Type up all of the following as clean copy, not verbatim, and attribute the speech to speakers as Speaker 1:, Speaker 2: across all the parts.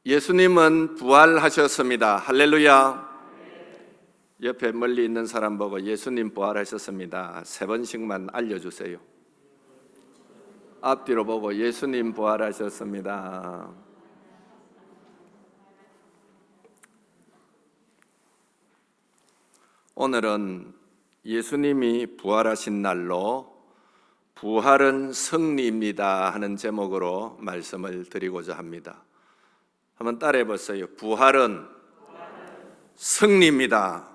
Speaker 1: 예수님은 부활하셨습니다. 할렐루야. 옆에 멀리 있는 사람 보고 예수님 부활하셨습니다. 3번씩만 알려주세요. 앞뒤로 보고 예수님 부활하셨습니다. 오늘은 예수님이 부활하신 날로 부활은 승리입니다 하는 제목으로 말씀을 드리고자 합니다. 한번 따라해 보세요. 부활은 승리입니다.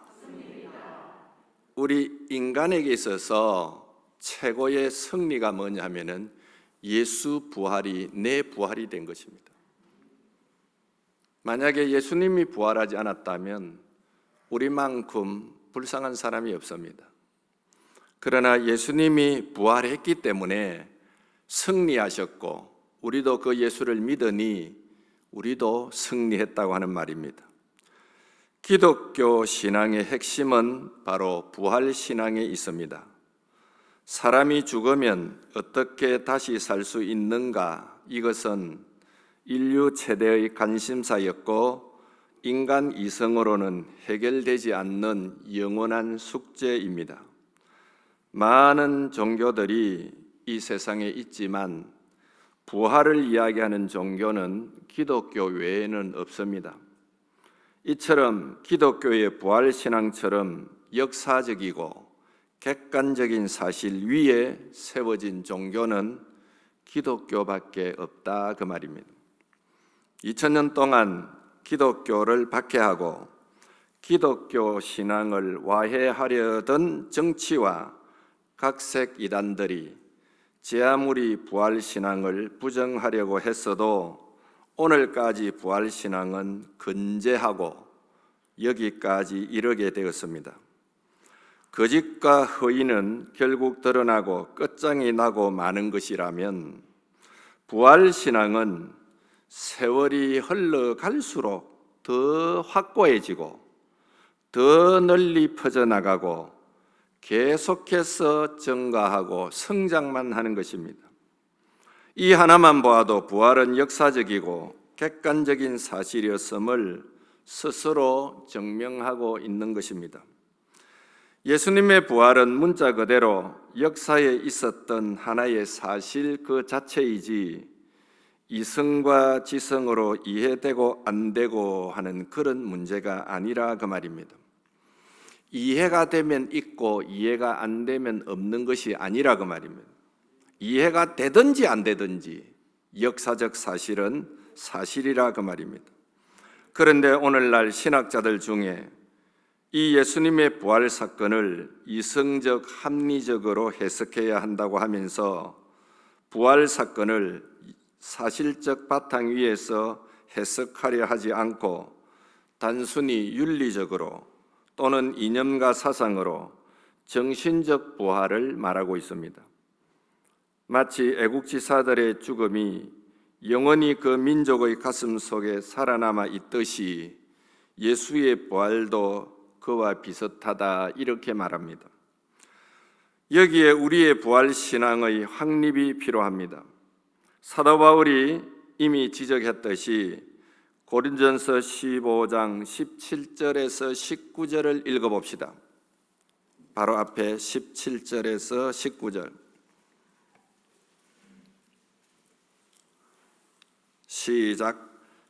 Speaker 1: 우리 인간에게 있어서 최고의 승리가 뭐냐면은 예수 부활이 내 부활이 된 것입니다. 만약에 예수님이 부활하지 않았다면 우리만큼 불쌍한 사람이 없습니다. 그러나 예수님이 부활했기 때문에 승리하셨고 우리도 그 예수를 믿으니 우리도 승리했다고 하는 말입니다. 기독교 신앙의 핵심은 바로 부활 신앙에 있습니다. 사람이 죽으면 어떻게 다시 살 수 있는가? 이것은 인류 최대의 관심사였고 인간 이성으로는 해결되지 않는 영원한 숙제입니다. 많은 종교들이 이 세상에 있지만 부활을 이야기하는 종교는 기독교 외에는 없습니다. 이처럼 기독교의 부활 신앙처럼 역사적이고 객관적인 사실 위에 세워진 종교는 기독교밖에 없다 그 말입니다. 2000년 동안 기독교를 박해하고 기독교 신앙을 와해하려던 정치와 각색 이단들이 제 아무리 부활 신앙을 부정하려고 했어도 오늘까지 부활 신앙은 건재하고 여기까지 이르게 되었습니다. 거짓과 허위는 결국 드러나고 끝장이 나고 마는 것이라면 부활 신앙은 세월이 흘러갈수록 더 확고해지고 더 널리 퍼져나가고 계속해서 증가하고 성장만 하는 것입니다. 이 하나만 보아도 부활은 역사적이고 객관적인 사실이었음을 스스로 증명하고 있는 것입니다. 예수님의 부활은 문자 그대로 역사에 있었던 하나의 사실 그 자체이지 이성과 지성으로 이해되고 안 되고 하는 그런 문제가 아니라 그 말입니다. 이해가 되면 있고 이해가 안 되면 없는 것이 아니라 그 말입니다. 이해가 되든지 안 되든지 역사적 사실은 사실이라 그 말입니다. 그런데 오늘날 신학자들 중에 이 예수님의 부활 사건을 이성적 합리적으로 해석해야 한다고 하면서 부활 사건을 사실적 바탕 위에서 해석하려 하지 않고 단순히 윤리적으로 또는 이념과 사상으로 정신적 부활을 말하고 있습니다. 마치 애국지사들의 죽음이 영원히 그 민족의 가슴 속에 살아남아 있듯이 예수의 부활도 그와 비슷하다 이렇게 말합니다. 여기에 우리의 부활 신앙의 확립이 필요합니다. 사도 바울이 이미 지적했듯이 고린전서 15장 17절에서 19절을 읽어봅시다. 바로 앞에 17절에서 19절 시작.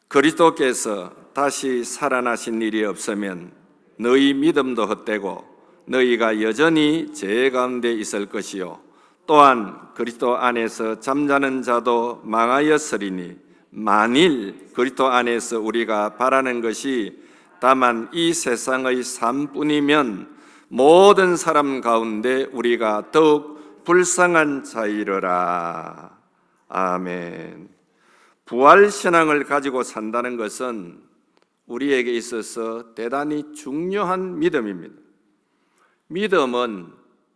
Speaker 1: 그리스도께서 다시 살아나신 일이 없으면 너희 믿음도 헛되고 너희가 여전히 죄 가운데 있을 것이요 또한 그리스도 안에서 잠자는 자도 망하였으리니 만일 그리스도 안에서 우리가 바라는 것이 다만 이 세상의 삶뿐이면 모든 사람 가운데 우리가 더욱 불쌍한 자이러라. 아멘. 부활 신앙을 가지고 산다는 것은 우리에게 있어서 대단히 중요한 믿음입니다. 믿음은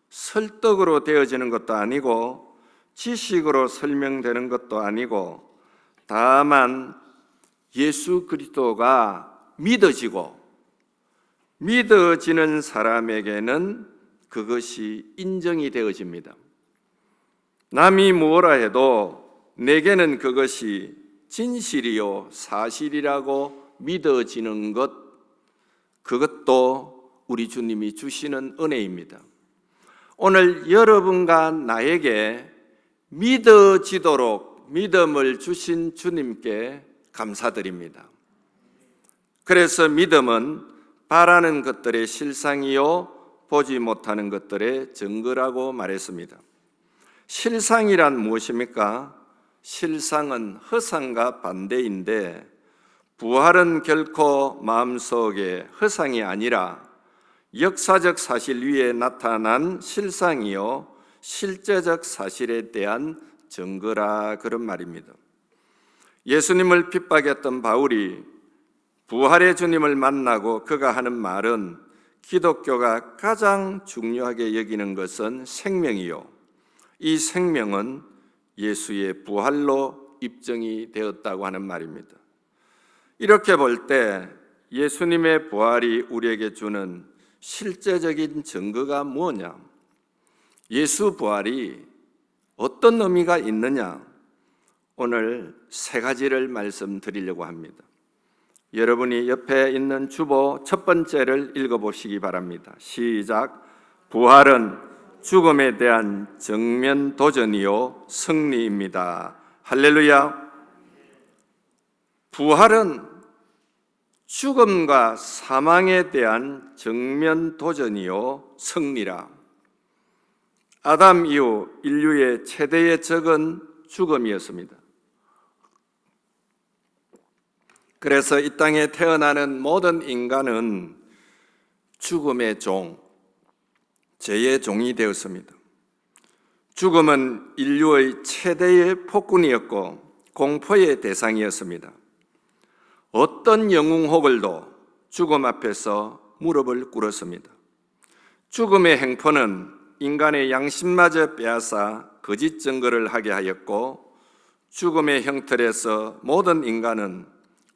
Speaker 1: 설득으로 되어지는 것도 아니고 지식으로 설명되는 것도 아니고 다만 예수 그리스도가 믿어지고 믿어지는 사람에게는 그것이 인정이 되어집니다. 남이 뭐라 해도 내게는 그것이 진실이요 사실이라고 믿어지는 것, 그것도 우리 주님이 주시는 은혜입니다. 오늘 여러분과 나에게 믿어지도록 믿음을 주신 주님께 감사드립니다. 그래서 믿음은 바라는 것들의 실상이요 보지 못하는 것들의 증거라고 말했습니다. 실상이란 무엇입니까? 실상은 허상과 반대인데 부활은 결코 마음속에 허상이 아니라 역사적 사실 위에 나타난 실상이요 실제적 사실에 대한 증거라, 그런 말입니다. 예수님을 핍박했던 바울이 부활의 주님을 만나고 그가 하는 말은 기독교가 가장 중요하게 여기는 것은 생명이요, 이 생명은 예수의 부활로 입증이 되었다고 하는 말입니다. 이렇게 볼 때 예수님의 부활이 우리에게 주는 실제적인 증거가 뭐냐? 예수 부활이 어떤 의미가 있느냐? 오늘 세 가지를 말씀드리려고 합니다. 여러분이 옆에 있는 주보 첫 번째를 읽어보시기 바랍니다. 시작. 부활은 죽음에 대한 정면 도전이요 승리입니다. 할렐루야. 부활은 죽음과 사망에 대한 정면 도전이요 승리라. 아담 이후 인류의 최대의 적은 죽음이었습니다. 그래서 이 땅에 태어나는 모든 인간은 죽음의 종, 죄의 종이 되었습니다. 죽음은 인류의 최대의 폭군이었고 공포의 대상이었습니다. 어떤 영웅호걸도 죽음 앞에서 무릎을 꿇었습니다. 죽음의 행포는 인간의 양심마저 빼앗아 거짓 증거를 하게 하였고 죽음의 형틀에서 모든 인간은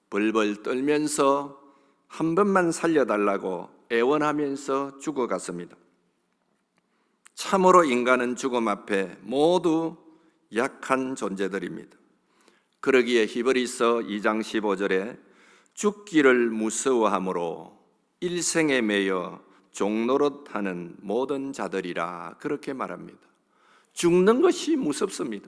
Speaker 1: 벌벌 떨면서 한 번만 살려달라고 애원하면서 죽어갔습니다. 참으로 인간은 죽음 앞에 모두 약한 존재들입니다. 그러기에 히브리서 2장 15절에 죽기를 무서워함으로 일생에 매여 종노릇하는 모든 자들이라, 그렇게 말합니다. 죽는 것이 무섭습니다.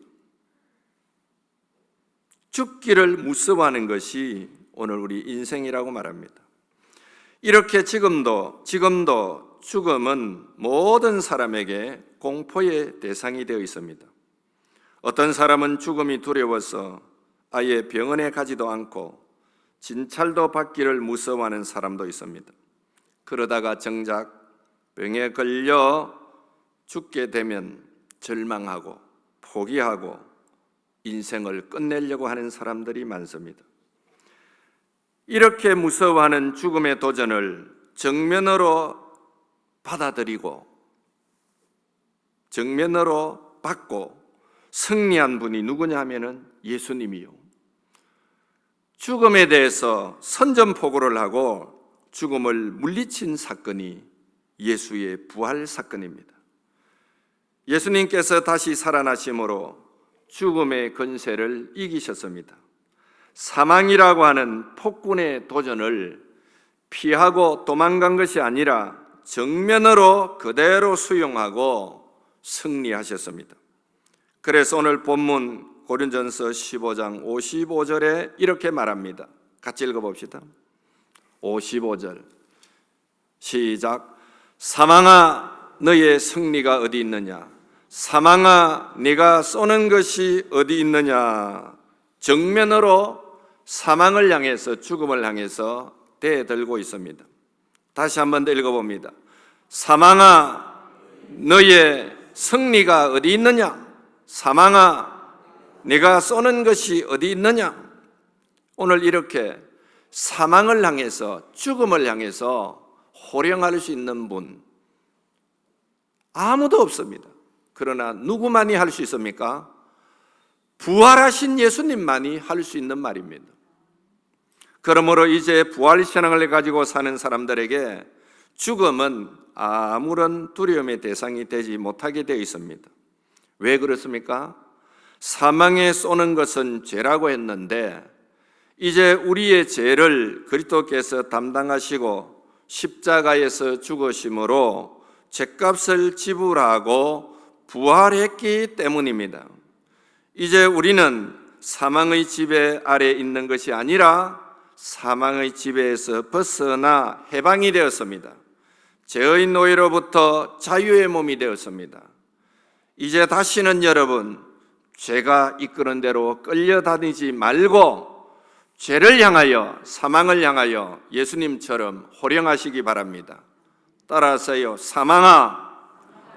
Speaker 1: 죽기를 무서워하는 것이 오늘 우리 인생이라고 말합니다. 이렇게 지금도 죽음은 모든 사람에게 공포의 대상이 되어 있습니다. 어떤 사람은 죽음이 두려워서 아예 병원에 가지도 않고 진찰도 받기를 무서워하는 사람도 있습니다. 그러다가 정작 병에 걸려 죽게 되면 절망하고 포기하고 인생을 끝내려고 하는 사람들이 많습니다. 이렇게 무서워하는 죽음의 도전을 정면으로 받아들이고 정면으로 받고 승리한 분이 누구냐 하면은 예수님이요. 죽음에 대해서 선전포고를 하고 죽음을 물리친 사건이 예수의 부활 사건입니다. 예수님께서 다시 살아나심으로 죽음의 권세를 이기셨습니다. 사망이라고 하는 폭군의 도전을 피하고 도망간 것이 아니라 정면으로 그대로 수용하고 승리하셨습니다. 그래서 오늘 본문 고린전서 15장 55절에 이렇게 말합니다. 같이 읽어봅시다. 55절 시작. 사망아 너의 승리가 어디 있느냐? 사망아 네가 쏘는 것이 어디 있느냐? 정면으로 사망을 향해서 죽음을 향해서 대들고 있습니다. 다시 한 번 더 읽어봅니다. 사망아 너의 승리가 어디 있느냐? 사망아 네가 쏘는 것이 어디 있느냐? 오늘 이렇게 사망을 향해서 죽음을 향해서 호령할 수 있는 분 아무도 없습니다. 그러나 누구만이 할 수 있습니까? 부활하신 예수님만이 할 수 있는 말입니다. 그러므로 이제 부활신앙을 가지고 사는 사람들에게 죽음은 아무런 두려움의 대상이 되지 못하게 되어 있습니다. 왜 그렇습니까? 사망에 쏘는 것은 죄라고 했는데 이제 우리의 죄를 그리스도께서 담당하시고 십자가에서 죽으심으로 죄값을 지불하고 부활했기 때문입니다. 이제 우리는 사망의 지배 아래 있는 것이 아니라 사망의 지배에서 벗어나 해방이 되었습니다. 죄의 노예로부터 자유의 몸이 되었습니다. 이제 다시는 여러분 죄가 이끄는 대로 끌려다니지 말고 죄를 향하여 사망을 향하여 예수님처럼 호령하시기 바랍니다. 따라서요. 사망아,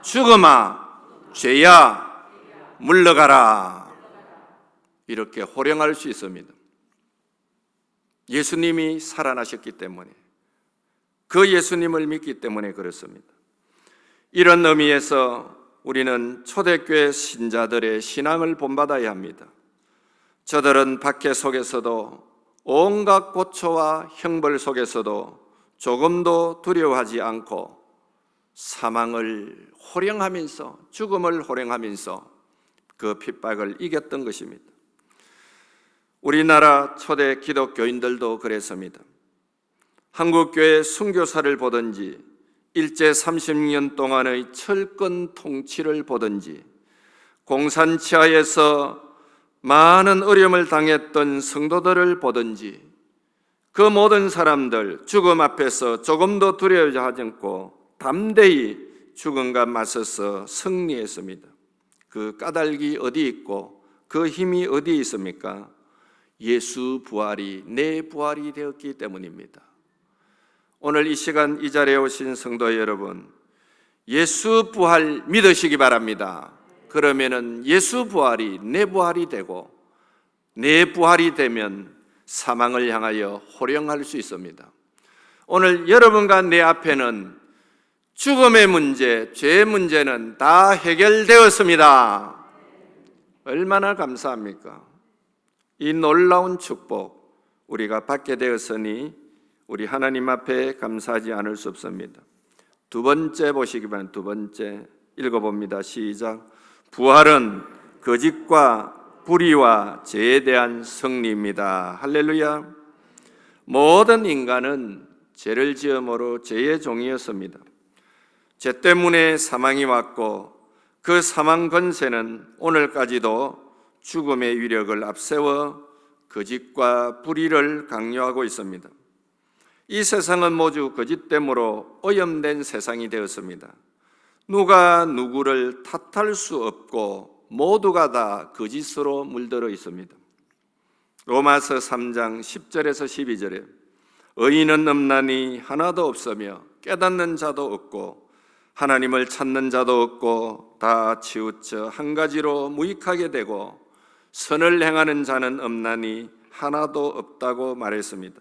Speaker 1: 죽음아, 죄야, 물러가라. 이렇게 호령할 수 있습니다. 예수님이 살아나셨기 때문에, 그 예수님을 믿기 때문에 그렇습니다. 이런 의미에서 우리는 초대교회 신자들의 신앙을 본받아야 합니다. 저들은 박해 속에서도 온갖 고초와 형벌 속에서도 조금도 두려워하지 않고 사망을 호령하면서, 죽음을 호령하면서 그 핍박을 이겼던 것입니다. 우리나라 초대 기독교인들도 그랬습니다. 한국교회 순교사를 보든지 일제 30년 동안의 철권 통치를 보든지 공산치하에서 많은 어려움을 당했던 성도들을 보든지 그 모든 사람들 죽음 앞에서 조금도 두려워하지 않고 담대히 죽음과 맞서서 승리했습니다. 그 까닭이 어디 있고 그 힘이 어디 있습니까? 예수 부활이 내 부활이 되었기 때문입니다. 오늘 이 시간 이 자리에 오신 성도 여러분, 예수 부활 믿으시기 바랍니다. 그러면은 예수 부활이 내 부활이 되고 내 부활이 되면 사망을 향하여 호령할 수 있습니다. 오늘 여러분과 내 앞에는 죽음의 문제, 죄의 문제는 다 해결되었습니다. 얼마나 감사합니까? 이 놀라운 축복 우리가 받게 되었으니 우리 하나님 앞에 감사하지 않을 수 없습니다. 두 번째 보시기 바랍니다. 두 번째 읽어봅니다. 시작. 부활은 거짓과 불의와 죄에 대한 승리입니다. 할렐루야. 모든 인간은 죄를 지음으로 죄의 종이었습니다. 죄 때문에 사망이 왔고 그 사망 권세는 오늘까지도 죽음의 위력을 앞세워 거짓과 불의를 강요하고 있습니다. 이 세상은 모두 거짓됨으로 오염된 세상이 되었습니다. 누가 누구를 탓할 수 없고 모두가 다 거짓으로 물들어 있습니다. 로마서 3장 10절에서 12절에 의인은 없나니 하나도 없으며 깨닫는 자도 없고 하나님을 찾는 자도 없고 다 치우쳐 한 가지로 무익하게 되고 선을 행하는 자는 없나니 하나도 없다고 말했습니다.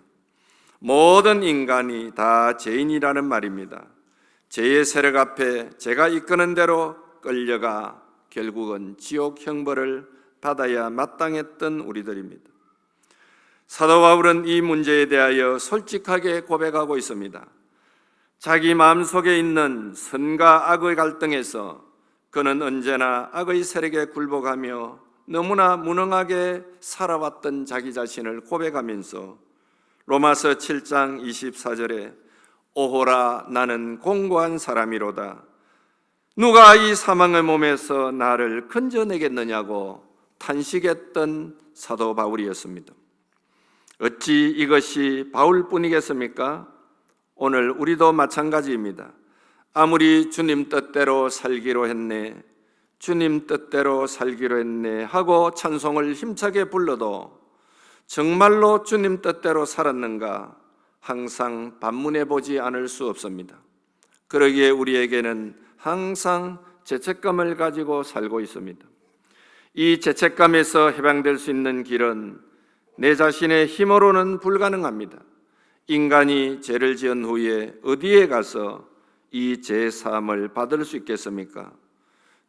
Speaker 1: 모든 인간이 다 죄인이라는 말입니다. 죄의 세력 앞에 죄가 이끄는 대로 끌려가 결국은 지옥 형벌을 받아야 마땅했던 우리들입니다. 사도 바울은 이 문제에 대하여 솔직하게 고백하고 있습니다. 자기 마음속에 있는 선과 악의 갈등에서 그는 언제나 악의 세력에 굴복하며 너무나 무능하게 살아왔던 자기 자신을 고백하면서 로마서 7장 24절에 오호라 나는 공고한 사람이로다. 누가 이 사망의 몸에서 나를 건져내겠느냐고 탄식했던 사도 바울이었습니다. 어찌 이것이 바울뿐이겠습니까? 오늘 우리도 마찬가지입니다. 아무리 주님 뜻대로 살기로 했네, 주님 뜻대로 살기로 했네 하고 찬송을 힘차게 불러도 정말로 주님 뜻대로 살았는가 항상 반문해 보지 않을 수 없습니다. 그러기에 우리에게는 항상 죄책감을 가지고 살고 있습니다. 이 죄책감에서 해방될 수 있는 길은 내 자신의 힘으로는 불가능합니다. 인간이 죄를 지은 후에 어디에 가서 이 죄 사함을 받을 수 있겠습니까?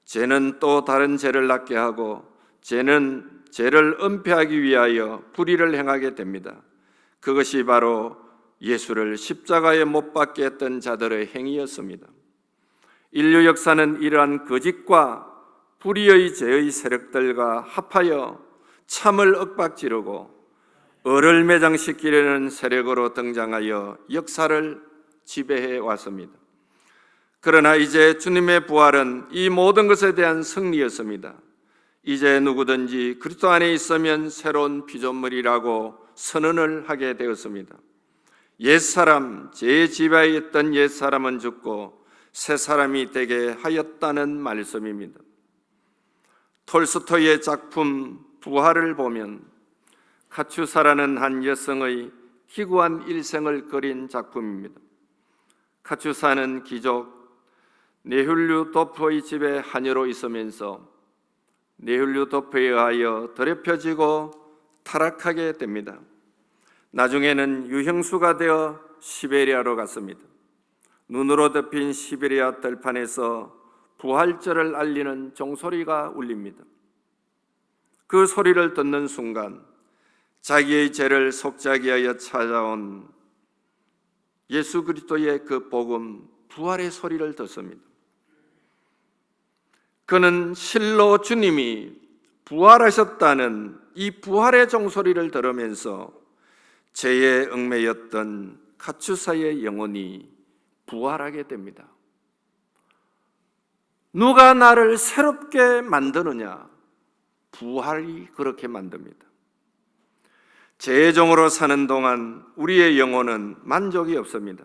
Speaker 1: 죄는 또 다른 죄를 낳게 하고 죄는 죄를 은폐하기 위하여 불의를 행하게 됩니다. 그것이 바로 예수를 십자가에 못 박게 했던 자들의 행위였습니다. 인류 역사는 이러한 거짓과 불의의 죄의 세력들과 합하여 참을 윽박지르고 을을 매장시키려는 세력으로 등장하여 역사를 지배해 왔습니다. 그러나 이제 주님의 부활은 이 모든 것에 대한 승리였습니다. 이제 누구든지 그리스도 안에 있으면 새로운 피조물이라고 선언을 하게 되었습니다. 옛사람, 죄의 지배하에 있던 옛사람은 죽고 새 사람이 되게 하였다는 말씀입니다. 톨스토이의 작품 부활을 보면 카츄사라는 한 여성의 기구한 일생을 그린 작품입니다. 카츄사는 귀족 네훌류도프의 집에 하녀로 있으면서 네훌류도프에 의하여 더럽혀지고 타락하게 됩니다. 나중에는 유형수가 되어 시베리아로 갔습니다. 눈으로 덮인 시베리아 들판에서 부활절을 알리는 종소리가 울립니다. 그 소리를 듣는 순간 자기의 죄를 속죄하기 위하여 찾아온 예수 그리스도의 그 복음, 부활의 소리를 듣습니다. 그는 실로 주님이 부활하셨다는 이 부활의 종소리를 들으면서 죄에 얽매였던 카츄사의 영혼이 부활하게 됩니다. 누가 나를 새롭게 만드느냐? 부활이 그렇게 만듭니다. 죄의 종으로 사는 동안 우리의 영혼은 만족이 없습니다.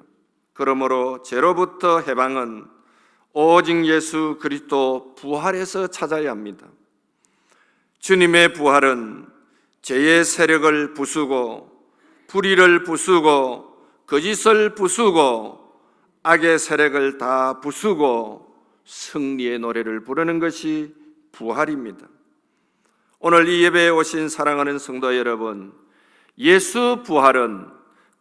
Speaker 1: 그러므로 죄로부터 해방은 오직 예수 그리스도 부활에서 찾아야 합니다. 주님의 부활은 죄의 세력을 부수고 불의를 부수고 거짓을 부수고 악의 세력을 다 부수고 승리의 노래를 부르는 것이 부활입니다. 오늘 이 예배에 오신 사랑하는 성도 여러분, 예수 부활은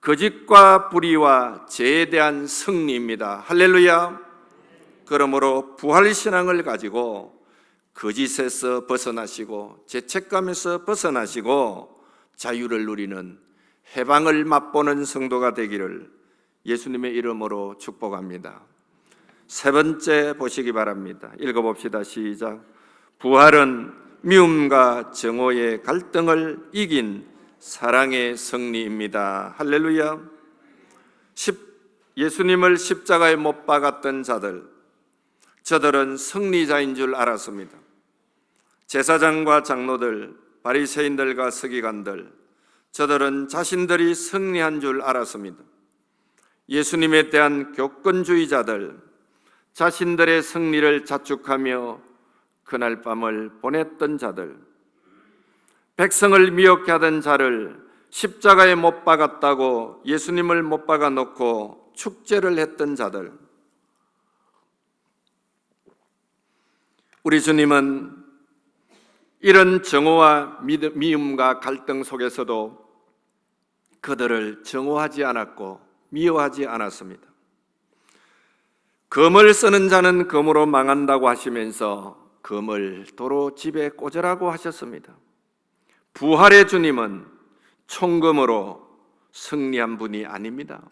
Speaker 1: 거짓과 불의와 죄에 대한 승리입니다. 할렐루야. 그러므로 부활신앙을 가지고 거짓에서 벗어나시고 죄책감에서 벗어나시고 자유를 누리는 해방을 맛보는 성도가 되기를 예수님의 이름으로 축복합니다. 세 번째 보시기 바랍니다. 읽어봅시다. 시작. 부활은 미움과 정오의 갈등을 이긴 사랑의 승리입니다. 할렐루야. 예수님을 십자가에 못 박았던 자들, 저들은 승리자인 줄 알았습니다. 제사장과 장로들, 바리새인들과 서기관들, 저들은 자신들이 승리한 줄 알았습니다. 예수님에 대한 교권주의자들, 자신들의 승리를 자축하며 그날 밤을 보냈던 자들, 백성을 미혹게 하던 자를 십자가에 못 박았다고 예수님을 못 박아 놓고 축제를 했던 자들, 우리 주님은 이런 정오와 미움과 갈등 속에서도 그들을 정오하지 않았고 미워하지 않았습니다. 검을 쓰는 자는 검으로 망한다고 하시면서 검을 도로 집에 꽂으라고 하셨습니다. 부활의 주님은 총검으로 승리한 분이 아닙니다.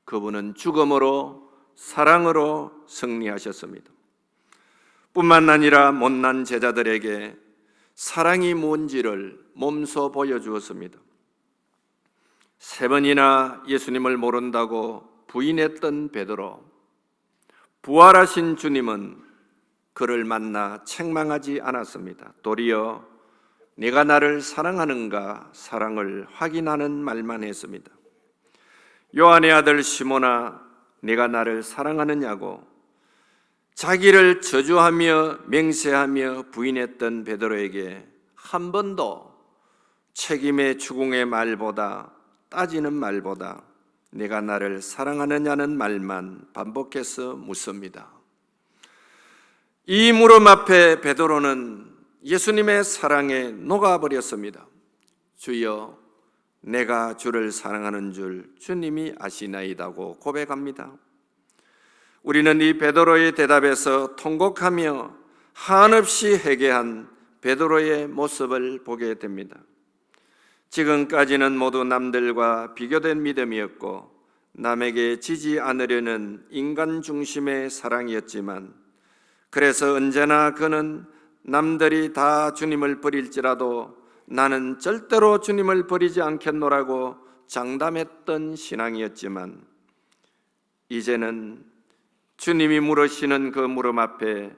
Speaker 1: 그분은 죽음으로 사랑으로 승리하셨습니다. 뿐만 아니라 못난 제자들에게 사랑이 뭔지를 몸소 보여주었습니다. 3번이나 예수님을 모른다고 부인했던 베드로, 부활하신 주님은 그를 만나 책망하지 않았습니다. 도리어 네가 나를 사랑하는가 사랑을 확인하는 말만 했습니다. 요한의 아들 시몬아, 네가 나를 사랑하느냐고 자기를 저주하며 맹세하며 부인했던 베드로에게 한 번도 책임의 추궁의 말보다, 따지는 말보다 네가 나를 사랑하느냐는 말만 반복해서 묻습니다. 이 물음 앞에 베드로는 예수님의 사랑에 녹아버렸습니다. 주여, 내가 주를 사랑하는 줄 주님이 아시나이다고 고백합니다. 우리는 이 베드로의 대답에서 통곡하며 한없이 회개한 베드로의 모습을 보게 됩니다. 지금까지는 모두 남들과 비교된 믿음이었고 남에게 지지 않으려는 인간 중심의 사랑이었지만 그래서 언제나 그는 남들이 다 주님을 버릴지라도 나는 절대로 주님을 버리지 않겠노라고 장담했던 신앙이었지만, 이제는 주님이 물으시는 그 물음 앞에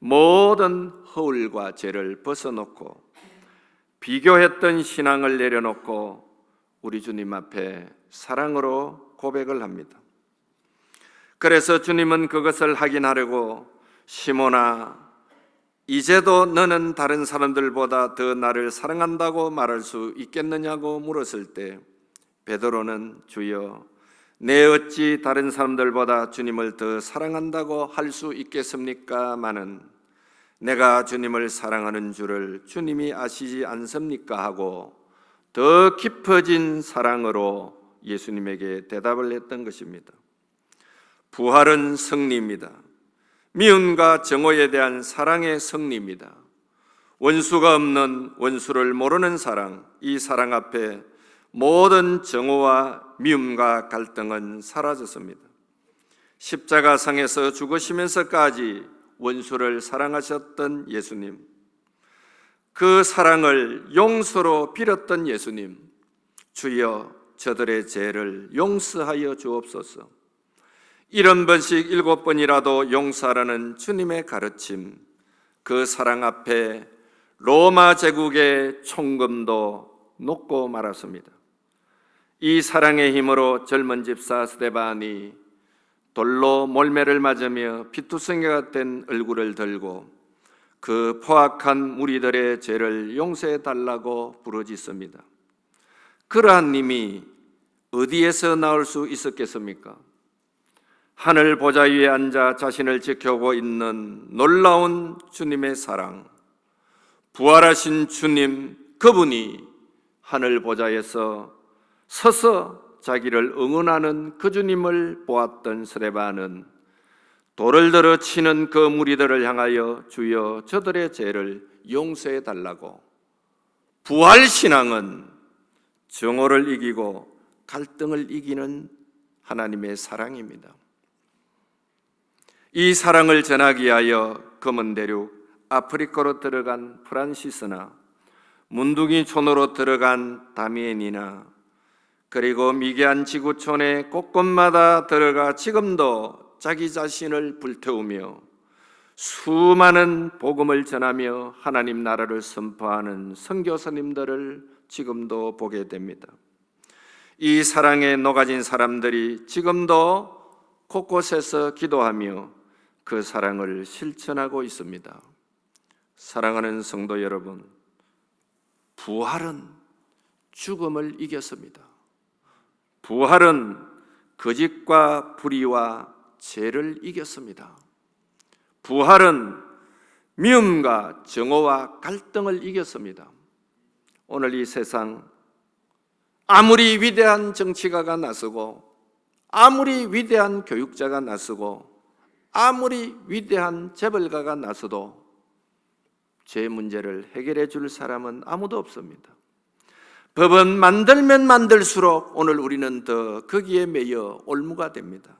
Speaker 1: 모든 허울과 죄를 벗어놓고 비교했던 신앙을 내려놓고 우리 주님 앞에 사랑으로 고백을 합니다. 그래서 주님은 그것을 확인하려고 시몬아, 이제도 너는 다른 사람들보다 더 나를 사랑한다고 말할 수 있겠느냐고 물었을 때 베드로는 주여, 내 어찌 다른 사람들보다 주님을 더 사랑한다고 할 수 있겠습니까? 마는 내가 주님을 사랑하는 줄을 주님이 아시지 않습니까? 하고 더 깊어진 사랑으로 예수님에게 대답을 했던 것입니다. 부활은 승리입니다. 미움과 정오에 대한 사랑의 승리입니다. 원수가 없는, 원수를 모르는 사랑, 이 사랑 앞에 모든 정오와 미움과 갈등은 사라졌습니다. 십자가상에서 죽으시면서까지 원수를 사랑하셨던 예수님, 그 사랑을 용서로 빌었던 예수님, 주여 저들의 죄를 용서하여 주옵소서. 70번씩 7번이라도 용서하라는 주님의 가르침, 그 사랑 앞에 로마 제국의 총금도 녹고 말았습니다. 이 사랑의 힘으로 젊은 집사 스데반이 돌로 몰매를 맞으며 피투성이가 된 얼굴을 들고 그 포악한 무리들의 죄를 용서해 달라고 부르짖습니다. 그러한 님이 어디에서 나올 수 있었겠습니까? 하늘 보좌 위에 앉아 자신을 지켜보고 있는 놀라운 주님의 사랑, 부활하신 주님, 그분이 하늘 보좌에서 서서 자기를 응원하는 그 주님을 보았던 스데반은 돌을 들어 치는 그 무리들을 향하여 주여 저들의 죄를 용서해 달라고, 부활신앙은 정오를 이기고 갈등을 이기는 하나님의 사랑입니다. 이 사랑을 전하기 위하여 검은 대륙 아프리카로 들어간 프란시스나 문둥이 촌으로 들어간 다미엔이나 그리고 미개한 지구촌의 곳곳마다 들어가 지금도 자기 자신을 불태우며 수많은 복음을 전하며 하나님 나라를 선포하는 선교사님들을 지금도 보게 됩니다. 이 사랑에 녹아진 사람들이 지금도 곳곳에서 기도하며 그 사랑을 실천하고 있습니다. 사랑하는 성도 여러분, 부활은 죽음을 이겼습니다. 부활은 거짓과 불의와 죄를 이겼습니다. 부활은 미움과 정오와 갈등을 이겼습니다. 오늘 이 세상 아무리 위대한 정치가가 나서고 아무리 위대한 교육자가 나서고 아무리 위대한 재벌가가 나서도 죄 문제를 해결해 줄 사람은 아무도 없습니다. 법은 만들면 만들수록 오늘 우리는 더 거기에 매여 올무가 됩니다.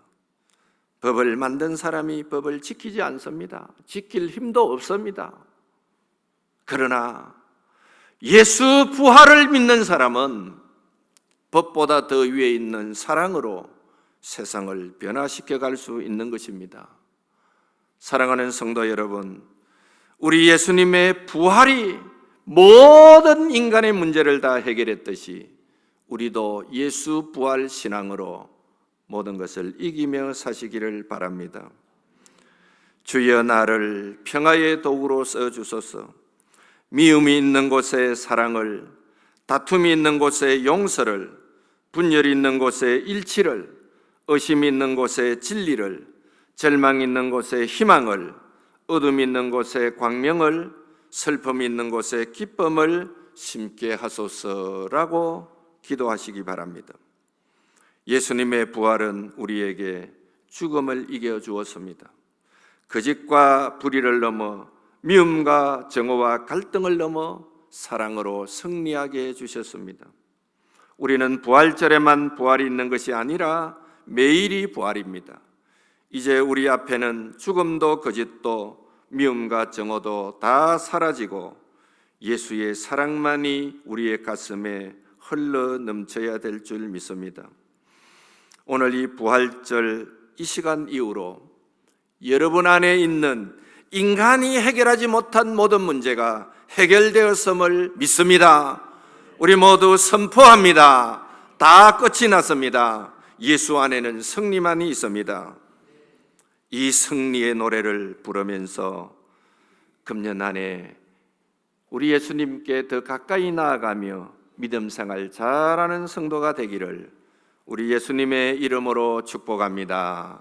Speaker 1: 법을 만든 사람이 법을 지키지 않습니다. 지킬 힘도 없습니다. 그러나 예수 부활을 믿는 사람은 법보다 더 위에 있는 사랑으로 세상을 변화시켜 갈 수 있는 것입니다. 사랑하는 성도 여러분, 우리 예수님의 부활이 모든 인간의 문제를 다 해결했듯이 우리도 예수 부활 신앙으로 모든 것을 이기며 사시기를 바랍니다. 주여 나를 평화의 도구로 써주소서. 미움이 있는 곳에 사랑을, 다툼이 있는 곳에 용서를, 분열이 있는 곳에 일치를, 의심이 있는 곳에 진리를, 절망이 있는 곳에 희망을, 어둠이 있는 곳에 광명을, 슬픔이 있는 곳에 기쁨을 심게 하소서라고 기도하시기 바랍니다. 예수님의 부활은 우리에게 죽음을 이겨주었습니다. 거짓과 불의를 넘어 미움과 정오와 갈등을 넘어 사랑으로 승리하게 해주셨습니다. 우리는 부활절에만 부활이 있는 것이 아니라 매일이 부활입니다. 이제 우리 앞에는 죽음도 거짓도 미움과 정오도 다 사라지고 예수의 사랑만이 우리의 가슴에 흘러 넘쳐야 될 줄 믿습니다. 오늘 이 부활절 이 시간 이후로 여러분 안에 있는 인간이 해결하지 못한 모든 문제가 해결되었음을 믿습니다. 우리 모두 선포합니다. 다 끝이 났습니다. 예수 안에는 승리만이 있습니다. 이 승리의 노래를 부르면서 금년 안에 우리 예수님께 더 가까이 나아가며 믿음 생활 잘하는 성도가 되기를 우리 예수님의 이름으로 축복합니다.